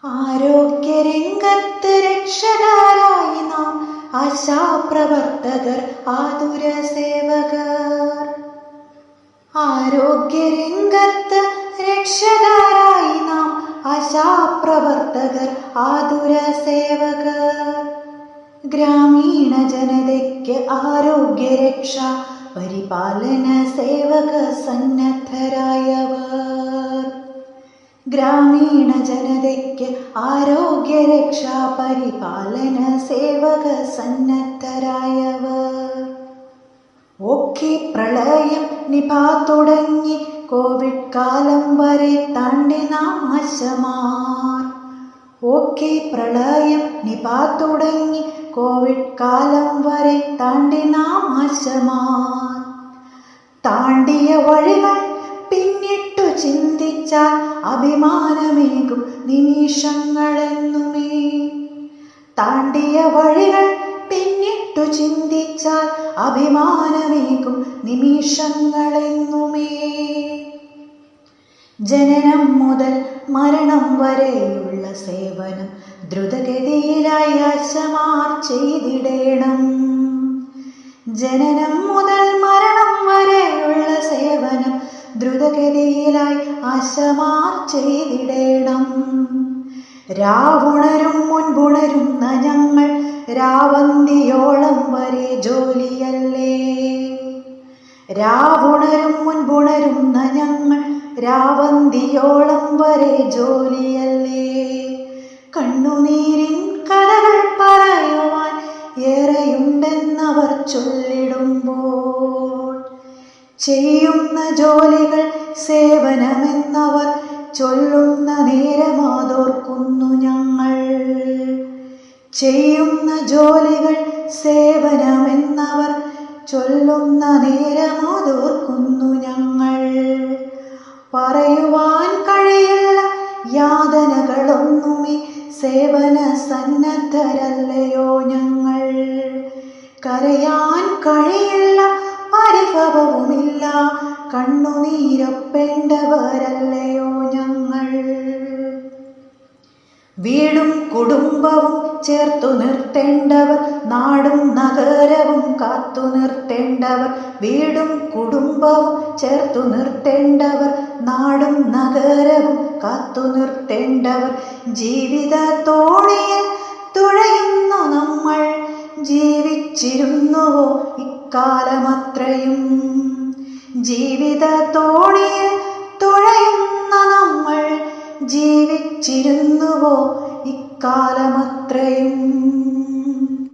ആരോഗ്യരംഗത്ത് രക്ഷകരായി നാം ആശാപ്രവർത്തകർ, ആതുര സേവകർ. ആരോഗ്യരംഗത്ത് രക്ഷകരായി നാം ആശാപ്രവർത്തകർ, ആതുര സേവകർ. ഗ്രാമീണ ജനതയ്ക്ക് ആരോഗ്യരക്ഷ പരിപാലന സേവക സന്നദ്ധരായവർ. ഗ്രാമീണ ജനതയ്ക്ക് ആരോഗ്യരക്ഷ പരിപാലന സേവക സന്നദ്ധരായവർ. ഓഖി പ്രളയം നിപ തുടങ്ങി കോവിഡ് കാലം വരെ താണ്ടി നാം ആശമാർ. ഓഖി പ്രളയം നിപ തുടങ്ങി കോവിഡ് കാലം വരെ താണ്ടി നാം ആശമാർ. താണ്ടിയ വഴികൾ പിന്നിട്ടു ചിന്തിച്ചാൽ അഭിമാനമേകും നിമിഷങ്ങളെന്നുമേ. താണ്ടിയ വഴികൾ പിന്നിട്ടു ചിന്തിച്ചാൽ അഭിമാനമേകും നിമിഷങ്ങളെന്നുമേ. ജനനം മുതൽ മരണം വരെയുള്ള സേവനം ദ്രുതഗതിയിലായി ആശമാർ ചെയ്തിടേണം. ജനനം മുതൽ മരണം വരെയുള്ള സേവനം ദ്രുതഗതിയിലായി ആശമാർ ചെയ്തിടേണം. രാവുണരും മുൻപുണരുന്ന ഞങ്ങൾ രാവന്തിയോളം വരെ ജോലിയല്ലേ. രാവുണരും മുൻപുണരുന്ന ഞങ്ങൾ രാവന്തിയോളം വരെ ജോലിയല്ലേ. കണ്ണുനീരിൻ കഥകൾ പറയുവാൻ ഏറെയുണ്ടെന്നവർ ചൊല്ലിടുമ്പോൾ, ചെയ്യുന്ന ജോലികൾ സേവനമെന്നവർ ചൊല്ലുന്ന നേരമാതോർക്കുന്നു ഞങ്ങൾ. ചെയ്യുന്ന ജോലികൾ സേവനമെന്നവർ ചൊല്ലുന്ന നേരമാതോർക്കുന്നു ഞങ്ങൾ. പറയുവാൻ കഴിയില്ല യാതനകളൊന്നുമേ, സേവന സന്നദ്ധരല്ലയോ ഞങ്ങൾ. കരയാൻ കഴിയില്ല പരിഭവവുമില്ല, കണ്ണുനീരൊപ്പേണ്ടവരല്ലയോ ഞങ്ങൾ. വീടും കുടുംബവും ചേർത്തു നിർത്തേണ്ടവർ, നാടും നഗരവും കാത്തു നിർത്തേണ്ടവർ. വീടും കുടുംബവും ചേർത്തു നിർത്തേണ്ടവർ, നാടും നഗരവും കാത്തു നിർത്തേണ്ടവർ. ജീവിത തോണിയിൽ തുഴയുന്നു നമ്മൾ, ജീവിച്ചിരുന്നുവോ ഇക്കാലമത്രയും. ജീവിത തോണിയിൽ തുഴയുന്ന നമ്മൾ, ജീവിച്ചിരുന്നുവോ ഇക്കാലമത്രയും.